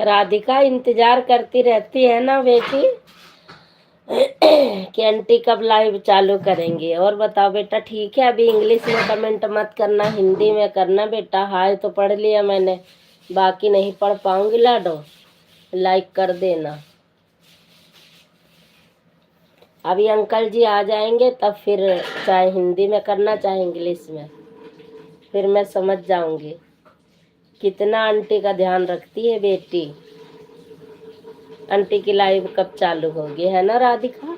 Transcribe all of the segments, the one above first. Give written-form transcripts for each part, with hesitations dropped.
राधिका इंतजार करती रहती है ना बेटी कि आंटी कब लाइव चालू करेंगे। और बताओ बेटा, ठीक है? अभी इंग्लिश में कमेंट मत करना, हिंदी में करना बेटा। हाय तो पढ़ लिया मैंने, बाकी नहीं पढ़ पाऊंगी लाडो। लाइक कर देना। अभी अंकल जी आ जाएंगे तब फिर चाहे हिंदी में करना चाहे इंग्लिश में, फिर मैं समझ जाऊंगी कितना आंटी का ध्यान रखती है बेटी। आंटी की लाइव कब चालू होगी, है ना राधिका?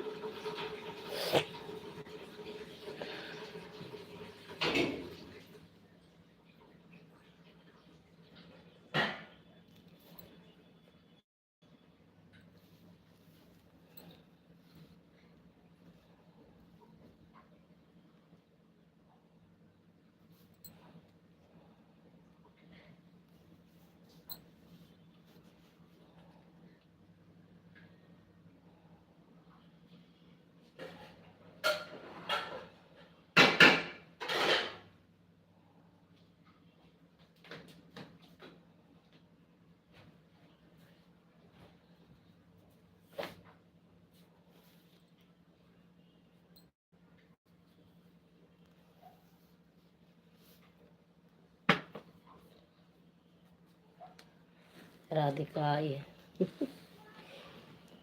राधिका आई है।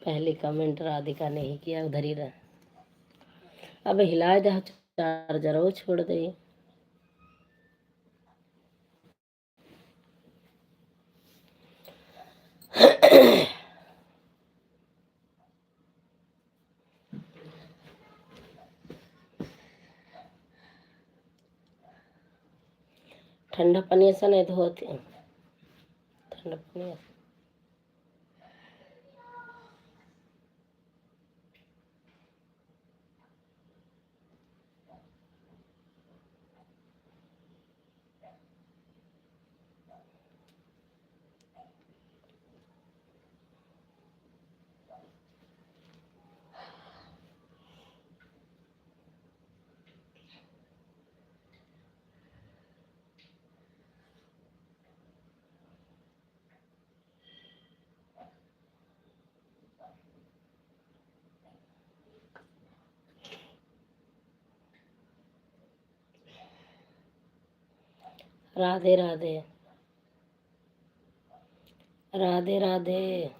पहले कमेंट राधिका ने ही किया, उधर ही रह। अब हिला दे चार्जर, वो छोड़ दे। ठंडा पानी ऐसा नहीं धोती, ठंडा पानी। राधे राधे, राधे राधे।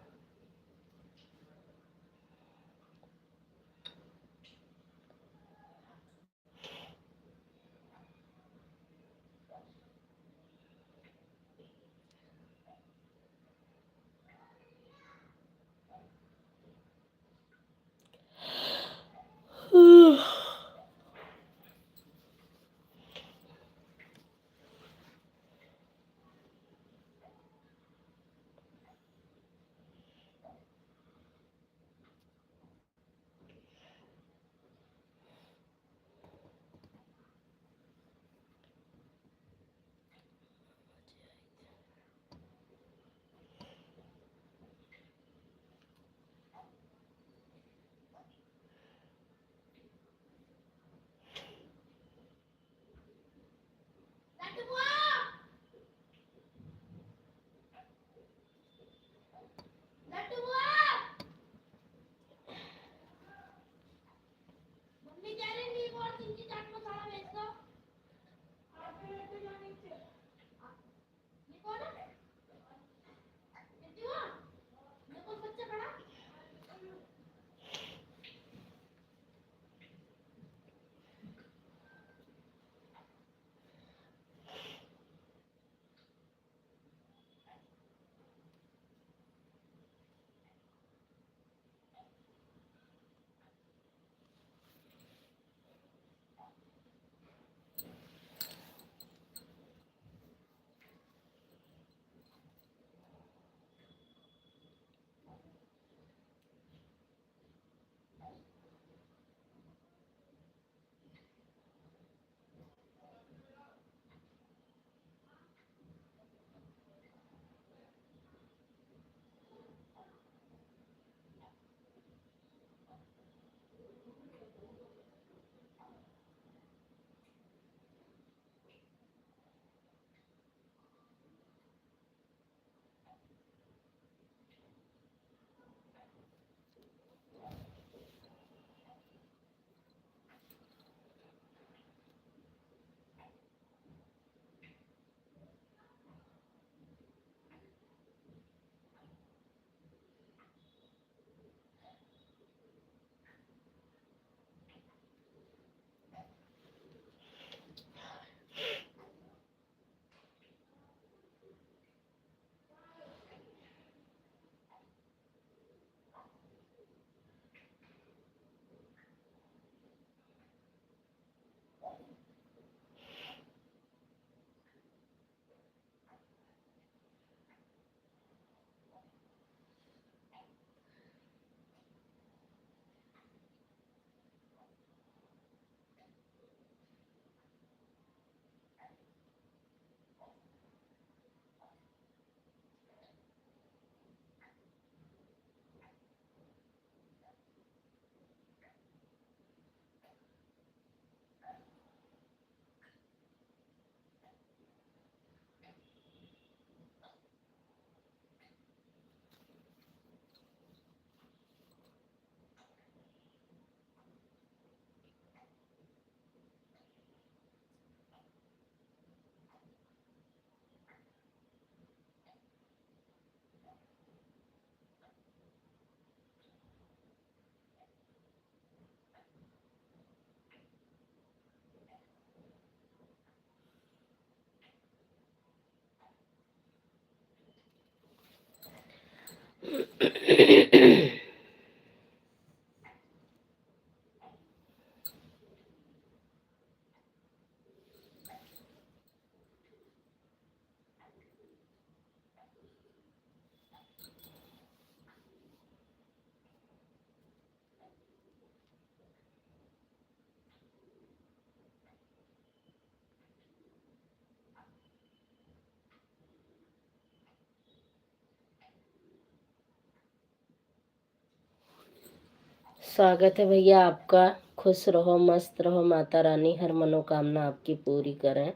स्वागत है भैया आपका। खुश रहो, मस्त रहो, माता रानी हर मनोकामना आपकी पूरी करें।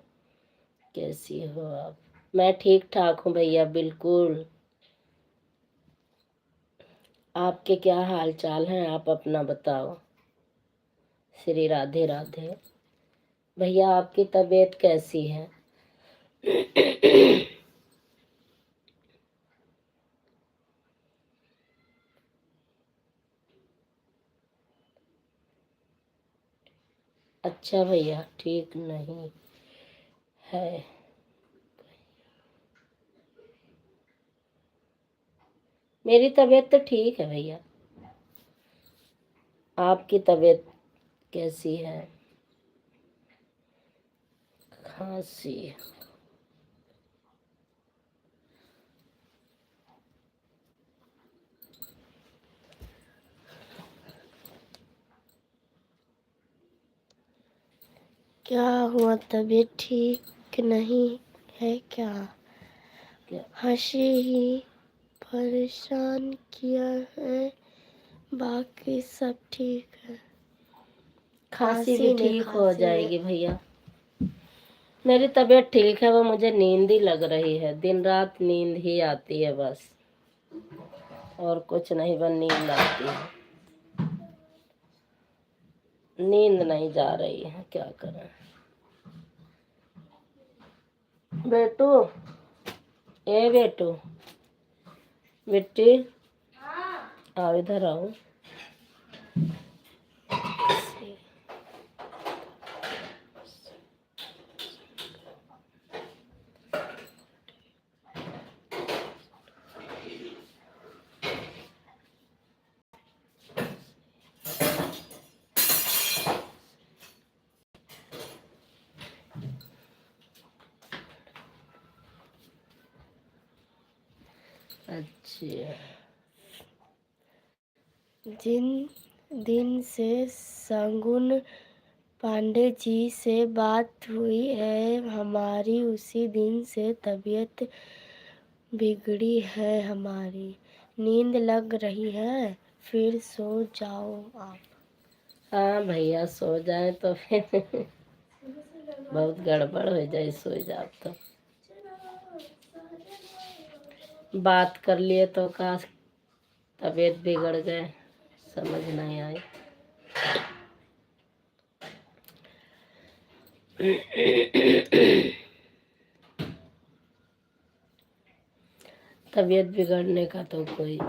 कैसी हो आप? मैं ठीक ठाक हूँ भैया, बिल्कुल। आपके क्या हाल चाल हैं? आप अपना बताओ। श्री राधे राधे। भैया आपकी तबीयत कैसी है? अच्छा भैया, ठीक नहीं है। मेरी तबीयत तो ठीक है भैया। आपकी तबीयत कैसी है? खांसी? क्या हुआ? तबीयत ठीक नहीं है क्या? हंसी ही परेशान किया है, बाकी सब ठीक है। खांसी भी ठीक हो खांसी जाएगी भैया। मेरी तबीयत ठीक है, वो मुझे नींद ही लग रही है, दिन रात नींद ही आती है बस, और कुछ नहीं, बस नींद आती है। नींद नहीं जा रही है, क्या करें। बेटू, ए बेटू, बेटी, आओ इधर आओ। अच्छा, जिन दिन से शगुन पांडे जी से बात हुई है हमारी, उसी दिन से तबीयत बिगड़ी है हमारी। नींद लग रही है, फिर सो जाओ आप। हाँ भैया, सो जाए तो फिर बहुत गड़बड़ हो जाए, सो जाओ तो। बात कर लिए तो का तबीयत बिगड़ गए, समझ नहीं आई। तबीयत बिगड़ने का तो कोई,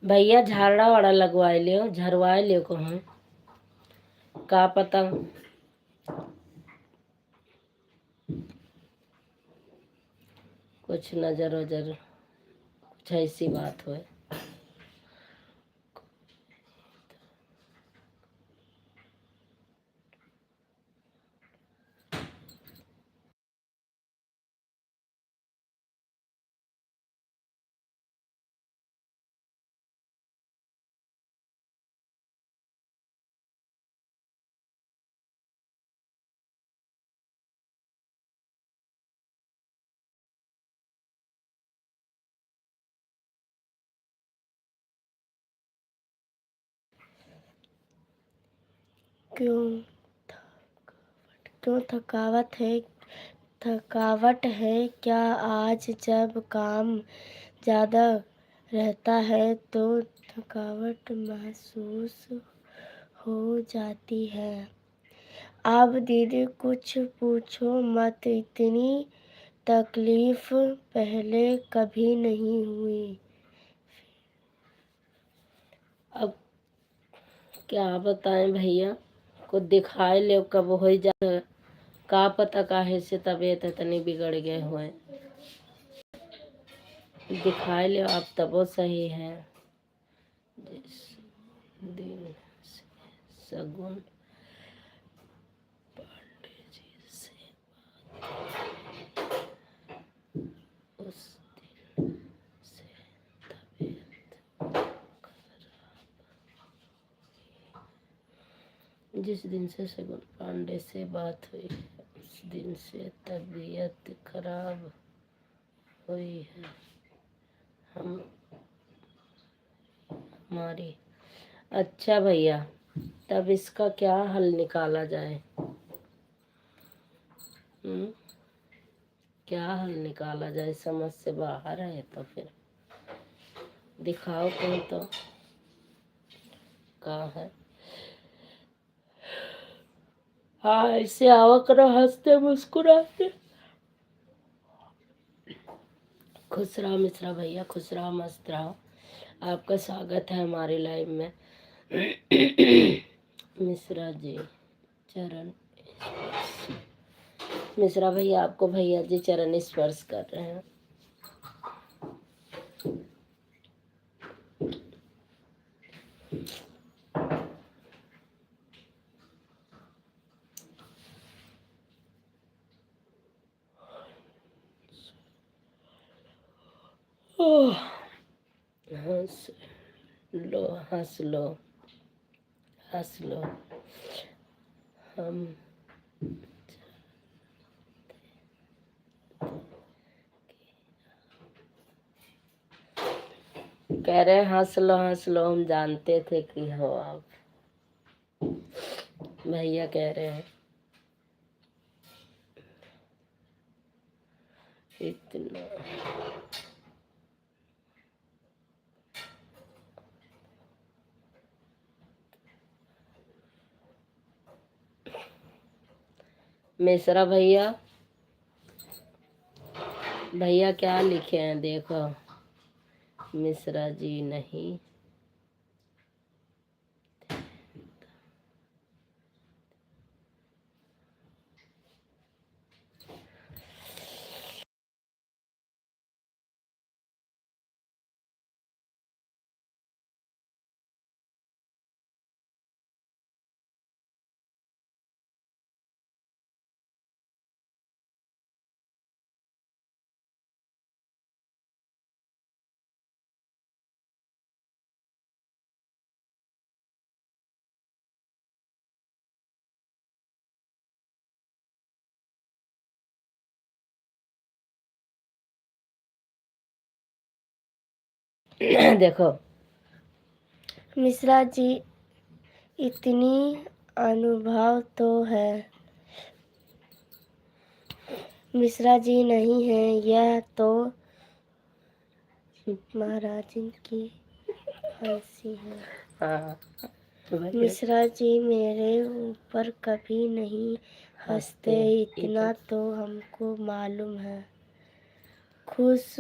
भैया झाड़ा वाड़ा लगवा लियो, झरवा लियो को हम का पता कुछ नजर वजर कुछ ऐसी बात हो। क्यों क्यों थकावट है क्या? आज जब काम ज़्यादा रहता है तो थकावट महसूस हो जाती है। अब दीदी कुछ पूछो मत, इतनी तकलीफ पहले कभी नहीं हुई। अब क्या बताएं भैया, कुछ दिखाए ले, कब हो जाए, का पता काहे से तबीयत इतनी बिगड़ गए हुए। दिखा लो आप तब वो सही है। जिस दिन से शगुन पांडे जी से उस दिन से तबीयत, जिस दिन से शगुन पांडे से बात हुई है उस दिन से तबीयत खराब हुई है हम हमारी। अच्छा भैया, तब इसका क्या हल निकाला जाए? क्या हल निकाला जाए? समझ से बाहर है। तो फिर दिखाओ कहीं तो, कहाँ है? हाँ, ऐसे आओ करो हंसते मुस्कुराते। खुश रहो मिश्रा भैया, खुश रहो, मस्त रहो। आपका स्वागत है हमारी लाइव में। मिश्रा जी चरण, मिश्रा भैया आपको भैया जी चरण स्पर्श कर रहे हैं। ओह, हंस लो हंस लो हंस लो। हम कह रहे हैं हंस लो, हम जानते थे कि हो आप। भैया कह रहे हैं इतना। मिश्रा भैया, भैया क्या लिखे हैं देखो। मिश्रा जी नहीं, देखो मिश्रा जी इतनी अनुभव तो है। मिश्रा जी नहीं है, यह तो महाराज की हंसी है। हाँ, मिश्रा जी मेरे ऊपर कभी नहीं हंसते, इतना तो हमको मालूम है। खुश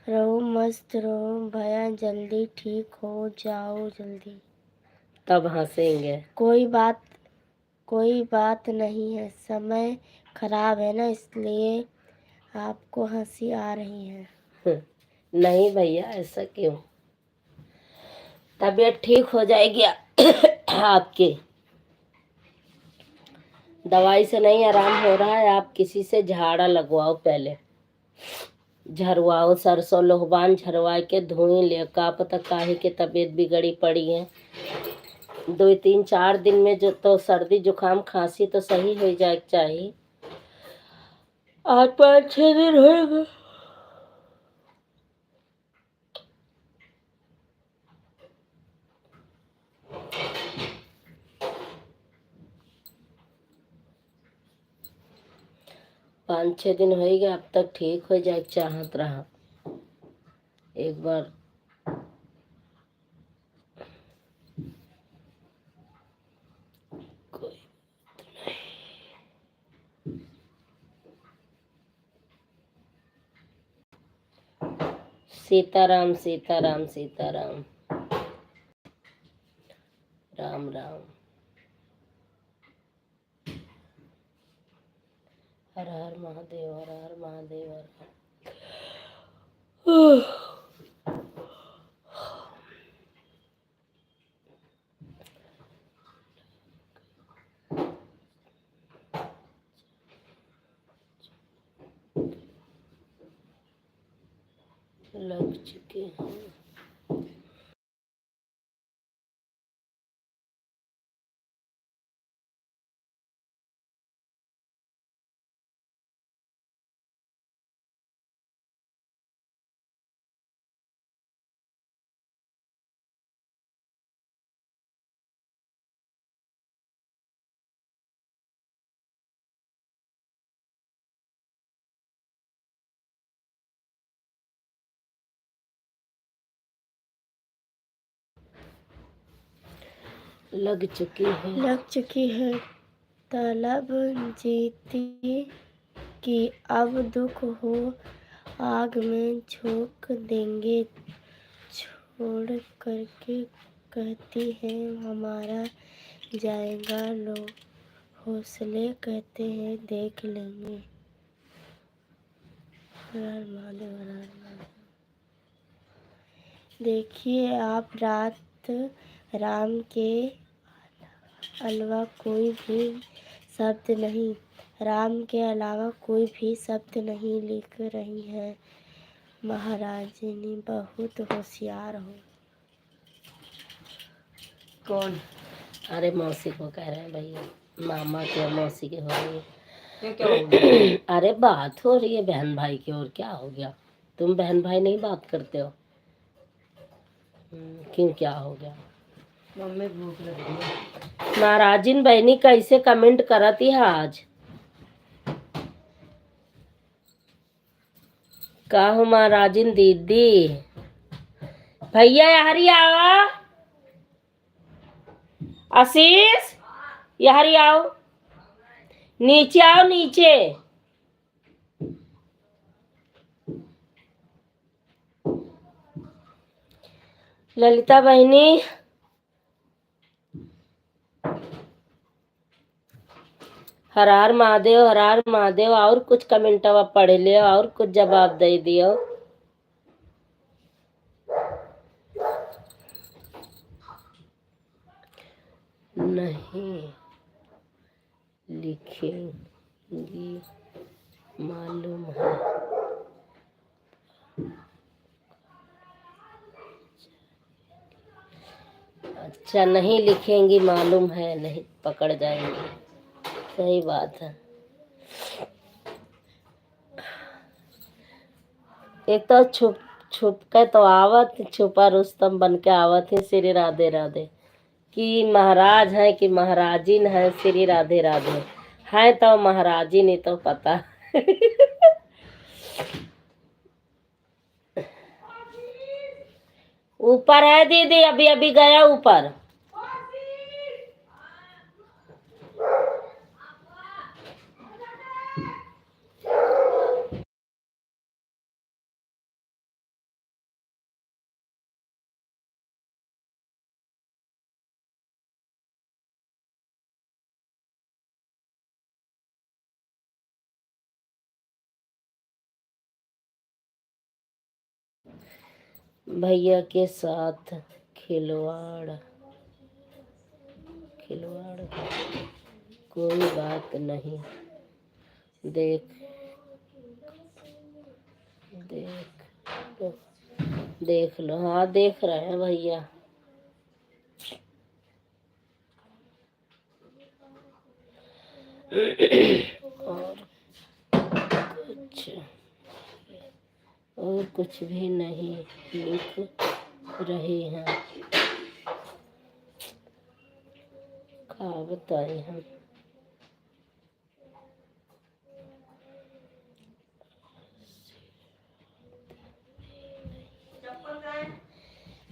रहो, मस्त रहो भैया, जल्दी ठीक हो जाओ जल्दी। तब हंसेंगे। कोई बात नहीं है, समय खराब है ना, इसलिए आपको हंसी आ रही है। नहीं भैया, ऐसा क्यों? तबीयत ठीक हो जाएगी आपकी। दवाई से नहीं आराम हो रहा है, आप किसी से झाड़ा लगवाओ, पहले झरवाओ, सरसों लोहबान झरवा के धुएं ले। का पता काहे की तबीयत बिगड़ी पड़ी है। 2 3 4 दिन में जो तो सर्दी जुकाम खांसी तो सही हो जाए चाहिए। 8 5 6 दिन होगा। 5 6 दिन हो गए, अब तक ठीक हो जाए चाहत रहा। एक बार कोई सीताराम सीताराम सीताराम, राम राम, हर हर महादेव, हर हर महादेव, हर हर। लग चुके हैं। लग चुकी है। तलब जीती कि अब दुख हो आग में झोंक देंगे, छोड़ करके कहती है हमारा जाएगा लो, हौसले कहते हैं देख लेंगे। हर हर महादेव, हर हर महादेव। देखिए आप रात राम के अलावा कोई भी शब्द नहीं, राम के अलावा कोई भी शब्द नहीं लिख रही हैं। महाराजिनी बहुत होशियार हो। कौन? अरे मौसी को कह रहे हैं भैया, मामा के मौसी के हो रही है। ये क्या हो गया? अरे बात हो रही है बहन भाई की, और क्या हो गया? तुम बहन भाई नहीं बात करते हो? क्यों, क्या हो गया? मम्मी भूख लगी है। नाराजिन बहनी कैसे कमेंट करती है आज? का हो महाराजिन दीदी? भैया यारी आओ, आशीष यारी आओ, नीचे आओ नीचे। ललिता बहनी हर हर महादेव, हर हर महादेव। और कुछ कमेंट पढ़ लियो और कुछ जवाब दे दियो। नहीं लिखेंगी मालूम है। अच्छा, नहीं लिखेंगी मालूम है, नहीं पकड़ जाएंगे। सही बात है। एक तो छुप छुप के तो आवत, छुपा रुस्तम बन के आवत है। श्री राधे राधे। कि महाराज है कि महाराजिन है, श्री राधे राधे। है तो महाराजिन ही तो पता। ऊपर है दीदी, अभी अभी गया ऊपर। भैया के साथ खिलवाड़ कोई बात नहीं। देख लो, देख लो। हाँ देख रहे हैं भैया। और कुछ भी नहीं लिख रही हैं। क्या बताएं हम?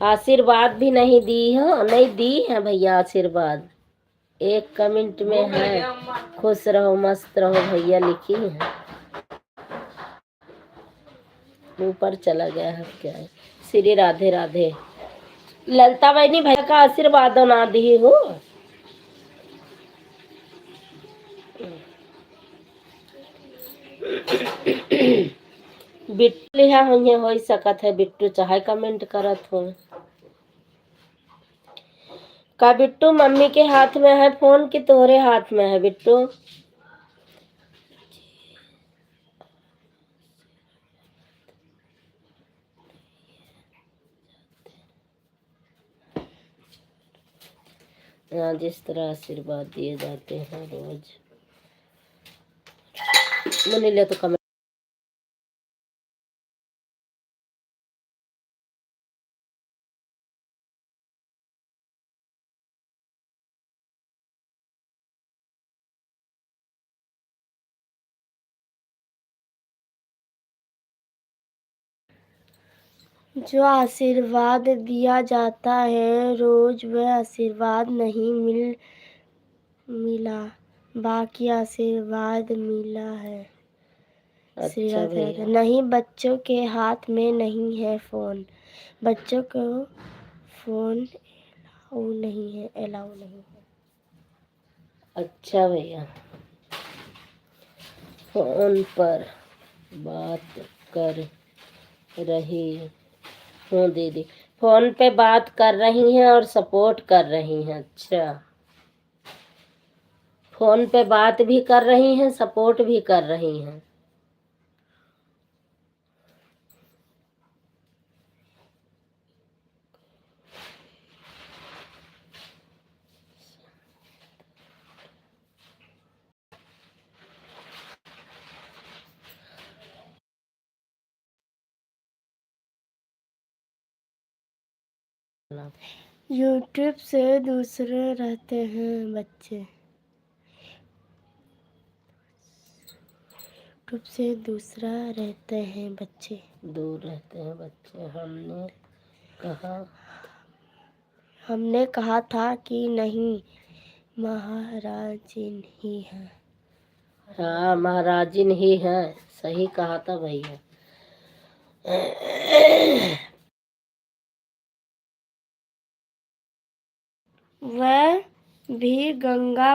आशीर्वाद भी नहीं दी है, नहीं दी है भैया आशीर्वाद। एक कमेंट में है खुश रहो मस्त रहो भैया लिखी है। ऊपर चला गया है क्या है? श्री राधे राधे। ललिता बहनी भैया का आशीर्वाद ना दी हो। बिट्टू लिहा हुई हो सकत है, बिट्टू चाहे कमेंट करत हो का। बिट्टू मम्मी के हाथ में है फोन कि तोरे हाथ में है बिट्टू? जिस तरह आशीर्वाद दिए जाते हैं रोज। मुनि ले तो कमेंट। जो आशीर्वाद दिया जाता है रोज वह आशीर्वाद नहीं मिला, बाकी आशीर्वाद मिला है। अच्छा भैया, नहीं, बच्चों के हाथ में नहीं है फोन, बच्चों को फोन अलाउ नहीं है। अच्छा भैया, फोन पर बात कर रही हूँ दीदी, फोन पे बात कर रही हैं और सपोर्ट कर रही हैं। अच्छा, फोन पे बात भी कर रही हैं, सपोर्ट भी कर रही हैं। यूट्यूब से दूसरे रहते हैं बच्चे, यूट्यूब से दूसरा रहते हैं बच्चे, दूर रहते हैं बच्चे। हमने कहा था कि नहीं, महाराजिन ही है। हाँ, महाराजिन ही है, सही कहा था भैया। वह भी गंगा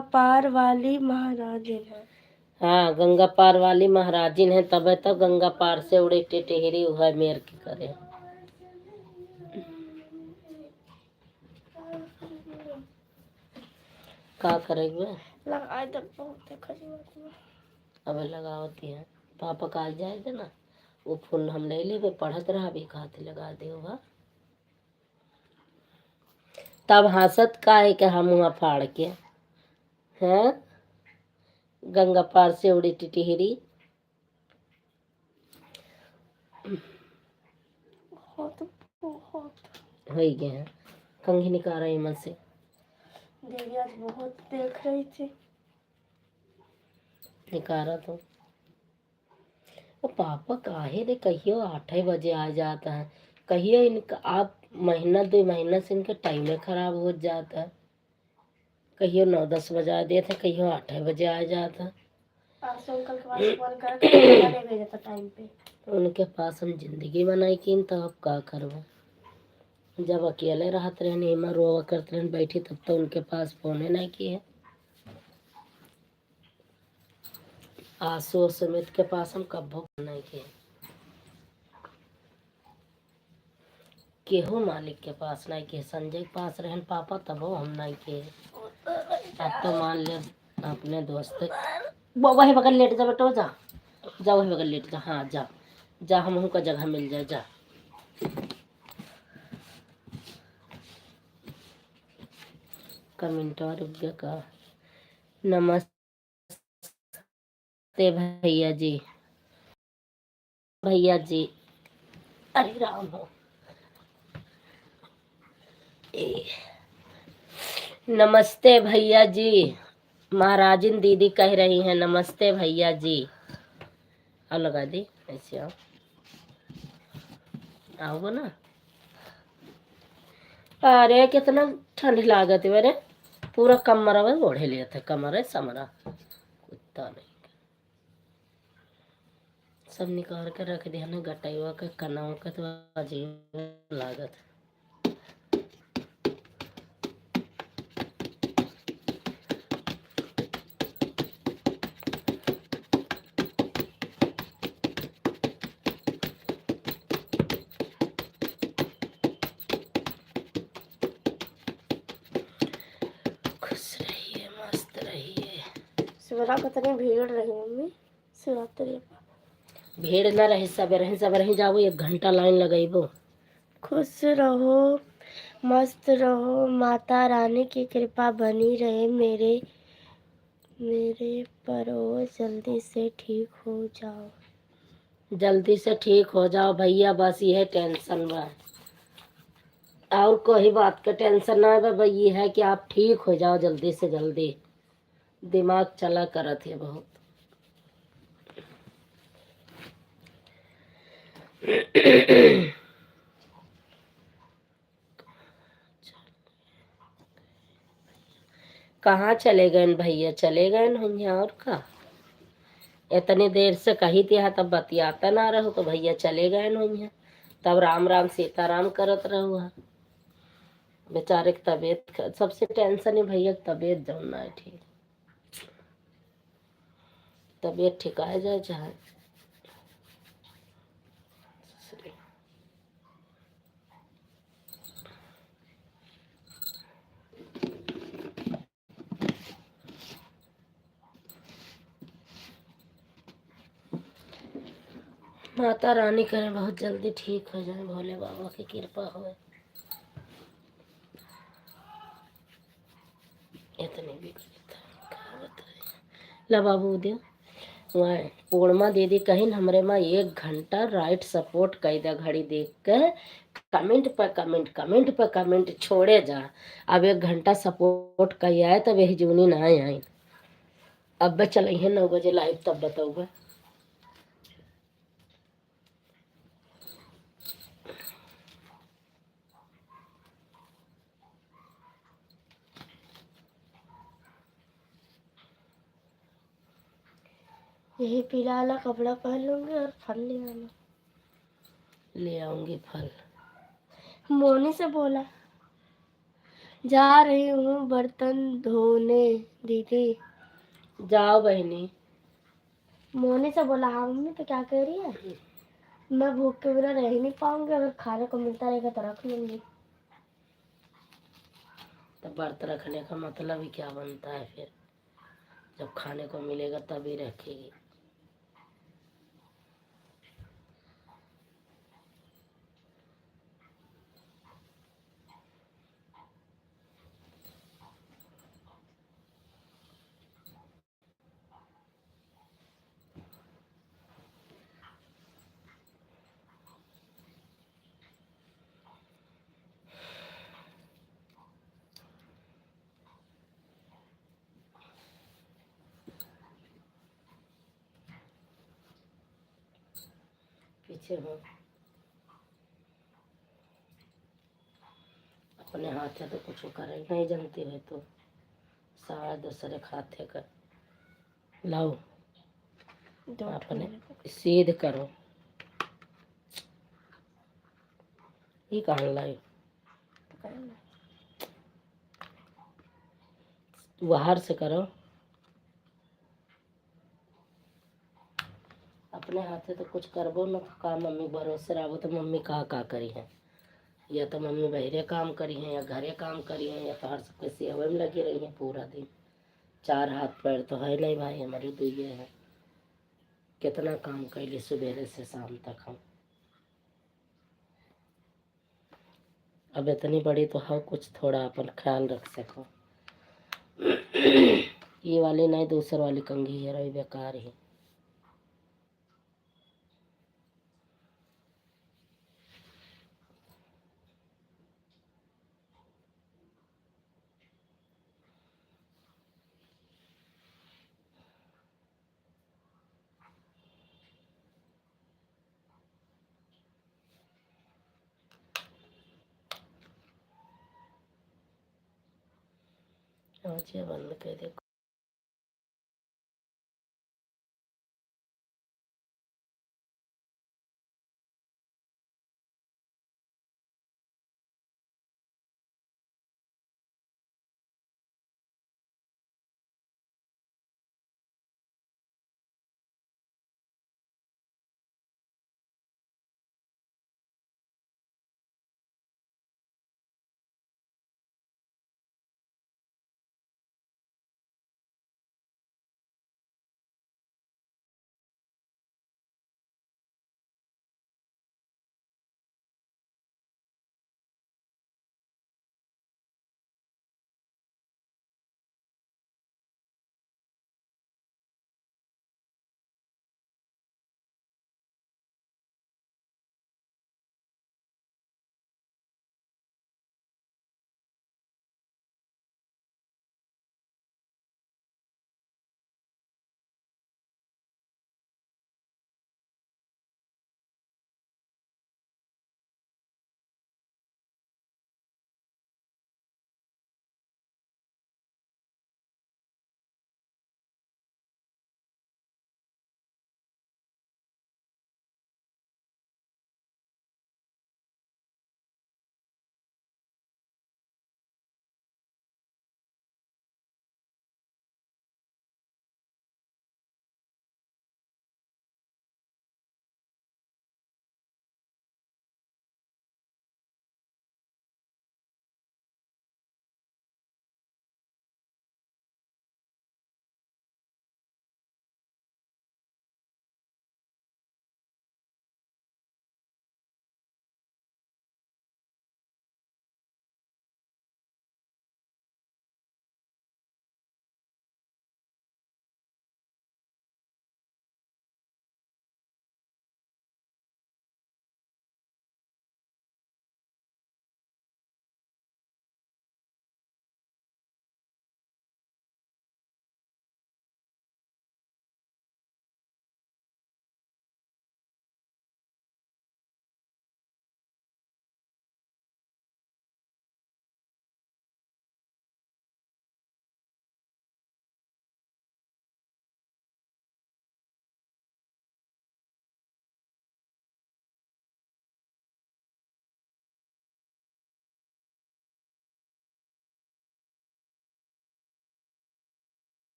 पार वाली महाराजिन है। हाँ, गंगा पार वाली महाराजिन है, तब तक गंगा पार से उड़े टेटेहरी है मेर के करे। का करेंगे लगाए तो बहुत अब लगावती है। पापा का जाए दे ना, वो फूल हम ले लेबे, पढ़त रहा भी खाते लगा दे होगा। तब हंसत का है कि हम वहाँ फाड़ के हैं गंगा पार से उड़ी टिटहरी। बहुत हो गए हैं, कंघी निकाल रही मन से। दीदी आज बहुत देख रही थी। निकाला तो वो पापा काहे रे कहियो 8 बजे आ जाता है, कहियो इनका आप महीना 2 महीना से इनका टाइम खराब हो जाता है। कहियो 9-10 बजा देते, कहियो 8 बजे आ जाता। अंकल के पास फोन कर भेजा था टाइम पे। उनके पास हम जिंदगी बनाई की, तो अब का करबो। जब अकेले रहते रहने हिमा रोवा करते रहने बैठी, तब तो उनके पास फोन नहीं किए। आंसू समेत के पास हम कब्बो नहीं किए, केहू मालिक के पास नहीं किए। संजय के पास रहन पापा, तब हम नहीं किए। अब तो मान ले अपने दोस्त वही बगल लेट जा बेटो, जा जा वही बगल लेट जा। हाँ जा जा, हम का जगह मिल जाए, जा। कमेंट और का नमस्ते भैया जी, भैया जी, अरे राम हो। नमस्ते भैया जी, महाराजिन दीदी कह रही हैं नमस्ते भैया जी। अब लगा दी ऐसे, आओ ना। अरे कितना ठंड लागत है मेरे, पूरा कमरा में ओढ़े लिया था, कमर है समरा कुत्ता नहीं। सब निकाल कर रख दिया ना, गटाइवा का कनाव का, तो अजीब लागत। खुश रहिए, मस्त रहिए। शिवरात्रि कितनी भीड़ रही मम्मी शिवरात्रि पर। भीड़ न रहे, सबरही जाओ, 1 घंटा लाइन लगाइबो। खुश रहो, मस्त रहो, माता रानी की कृपा बनी रहे मेरे पर ओ जल्दी से ठीक हो जाओ। जल्दी से ठीक हो जाओ भैया, बस यह टेंशन बा, और कोई बात का टेंशन ना है भाई, ये है कि आप ठीक हो जाओ जल्दी से जल्दी। दिमाग चला करत है बहुत। कहाँ चले गए भैया? चले गए भैया, और का इतनी देर से कही थी तब बतियाता ना रहो, तो भैया चले गए भैया, तब राम राम सीताराम करत रहो। बेचारे की तबीयत, सबसे टेंशन है भैया की तबीयत जमना है ठीक, तबीयत ठिकाए जाए चाहे। माता रानी करे बहुत जल्दी ठीक हो जाए, भोले बाबा की कृपा हो। इतनी भी ला बाबू दे वहाँ पूर्णिमा दीदी कहीं हमरे माँ 1 घंटा राइट सपोर्ट कर दे, घड़ी देख के कमेंट पर कमेंट, कमेंट पर कमेंट छोड़े जा। अब 1 घंटा सपोर्ट कर आए तब यही जूनी ना आए। अब चल 9 बजे लाइव, तब बताऊँगा। यही पीला वाला कपड़ा पहन लूंगी और फल ले आना। ले आऊंगी फल। मोनी से बोला जा रही हूँ बर्तन धोने दीदी। जाओ बहनी। मोनी से बोला। हाँ मम्मी, तो क्या कह रही है? मैं भूख के बिना रह ही नहीं पाऊंगी, अगर खाने को मिलता रहेगा तो रख लूंगी। तो व्रत रखने का मतलब ही क्या बनता है फिर? जब खाने को मिलेगा तभी रखेगी। पीछे हो, अपने हाथ से तो कुछ करे नहीं जानती है, तो सारा दूसरे खाते कर लाओ, अपने सीध करो। ये कहाँ लाए? बाहर से करो, अपने हाथ से तो कुछ करबो न। का मम्मी भरोसे रहो तो मम्मी का करी है, या तो मम्मी बहरे काम करी है, या घरे काम करी है, या तो हर सबके सेवा में लगी रही है पूरा दिन। 4 हाथ पैर तो है नहीं भाई, हमारी दुइये है। कितना काम कैली सुबह से शाम तक हम। अब इतनी बड़ी तो हाँ, कुछ थोड़ा अपन ख्याल रख सको। ये वाली नहीं, दूसर वाली कंघी है रही बेकार ही। बंद कर दे।